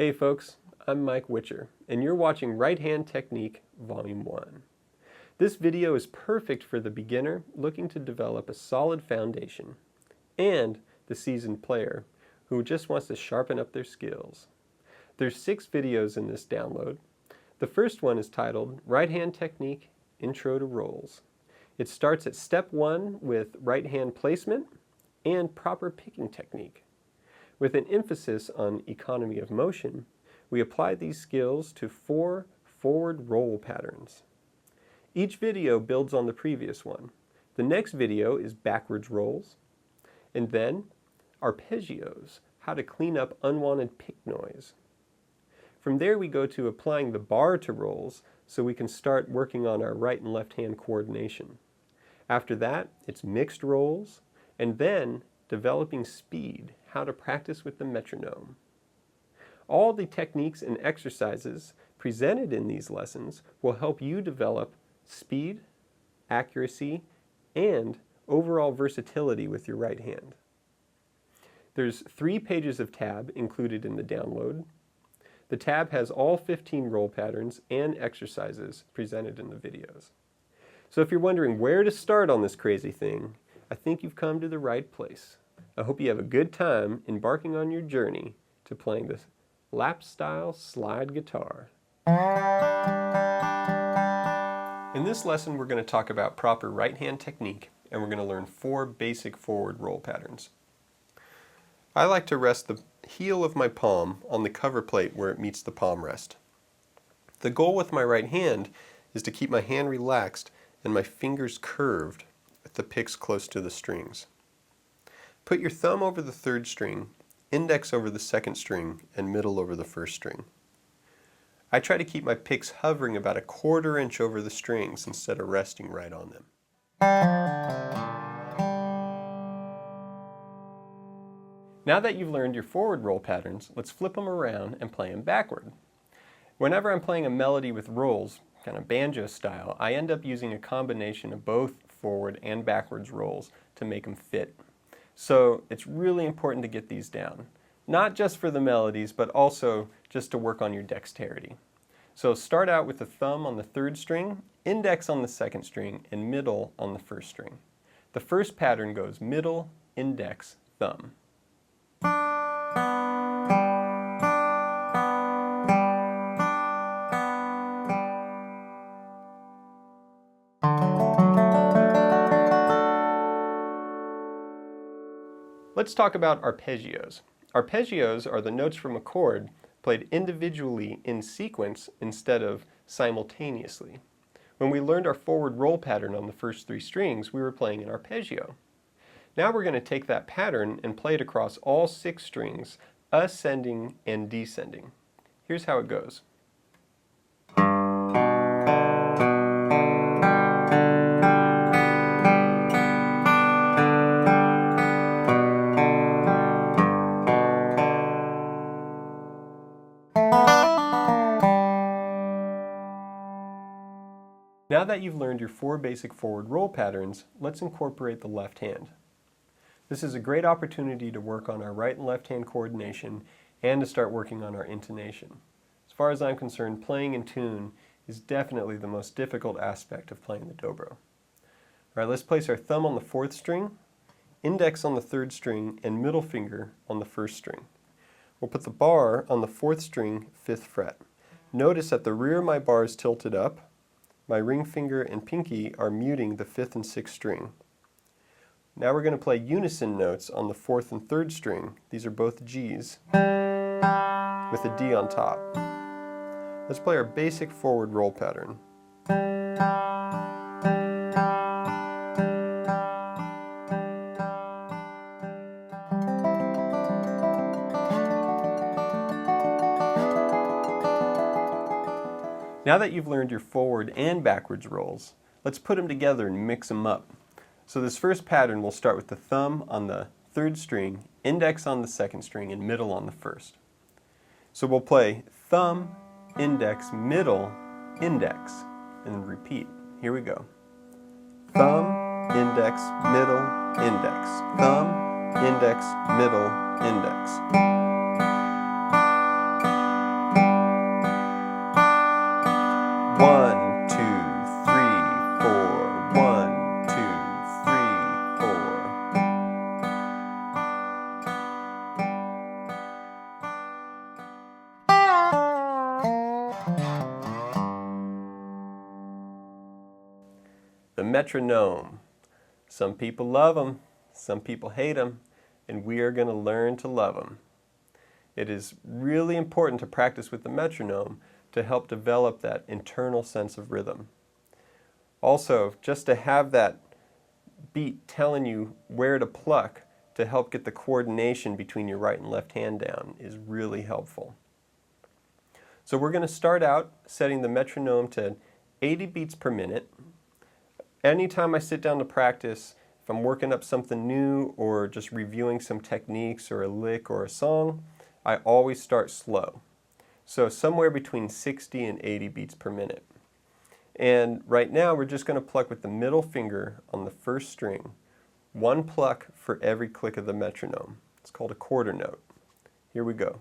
Hey folks, I'm Mike Witcher, and you're watching Right Hand Technique Volume 1. This video is perfect for the beginner looking to develop a solid foundation, and the seasoned player who just wants to sharpen up their skills. There's 6 videos in this download. The first one is titled Right Hand Technique Intro to Rolls. It starts at step 1 with right hand placement and proper picking technique. With an emphasis on economy of motion, we apply these skills to 4 forward roll patterns. Each video builds on the previous one. The next video is backwards rolls, and then arpeggios, how to clean up unwanted pick noise. From there we go to applying the bar to rolls so we can start working on our right and left hand coordination. After that, it's mixed rolls, and then developing speed, how to practice with the metronome. All the techniques and exercises presented in these lessons will help you develop speed, accuracy, and overall versatility with your right hand. There's 3 pages of tab included in the download. The tab has all 15 roll patterns and exercises presented in the videos. So if you're wondering where to start on this crazy thing, I think you've come to the right place. I hope you have a good time embarking on your journey to playing this lap-style slide guitar. In this lesson, we're going to talk about proper right hand technique, and we're going to learn 4 basic forward roll patterns. I like to rest the heel of my palm on the cover plate where it meets the palm rest. The goal with my right hand is to keep my hand relaxed and my fingers curved with the picks close to the strings. Put your thumb over the 3rd string, index over the 2nd string, and middle over the 1st string. I try to keep my picks hovering about 1/4 inch over the strings instead of resting right on them. Now that you've learned your forward roll patterns, let's flip them around and play them backward. Whenever I'm playing a melody with rolls, kind of banjo style, I end up using a combination of both forward and backwards rolls to make them fit. So it's really important to get these down, not just for the melodies, but also just to work on your dexterity. So start out with the thumb on the 3rd string, index on the 2nd string, and middle on the 1st string. The first pattern goes middle, index, thumb. Let's talk about arpeggios. Arpeggios are the notes from a chord played individually in sequence instead of simultaneously. When we learned our forward roll pattern on the first 3 strings, we were playing an arpeggio. Now we're going to take that pattern and play it across all 6 strings, ascending and descending. Here's how it goes. Now that you've learned your 4 basic forward roll patterns, let's incorporate the left hand. This is a great opportunity to work on our right and left hand coordination and to start working on our intonation. As far as I'm concerned, playing in tune is definitely the most difficult aspect of playing the dobro. Alright, let's place our thumb on the 4th string, index on the 3rd string, and middle finger on the 1st string. We'll put the bar on the 4th string, 5th fret. Notice that the rear of my bar is tilted up. My ring finger and pinky are muting the 5th and 6th string. Now we're going to play unison notes on the 4th and 3rd string. These are both G's with a D on top. Let's play our basic forward roll pattern. Now that you've learned your forward and backwards rolls, let's put them together and mix them up. So this first pattern will start with the thumb on the 3rd string, index on the 2nd string, and middle on the 1st. So we'll play thumb, index, middle, index, and then repeat. Here we go. Thumb, index, middle, index. Thumb, index, middle, index. the metronome. Some people love them, some people hate them, and we are going to learn to love them. It is really important to practice with the metronome to help develop that internal sense of rhythm. Also, just to have that beat telling you where to pluck to help get the coordination between your right and left hand down is really helpful. So we're going to start out setting the metronome to 80 beats per minute. Anytime I sit down to practice, if I'm working up something new or just reviewing some techniques or a lick or a song, I always start slow. So somewhere between 60 and 80 beats per minute. And right now we're just going to pluck with the middle finger on the first string. One pluck for every click of the metronome. It's called a quarter note. Here we go.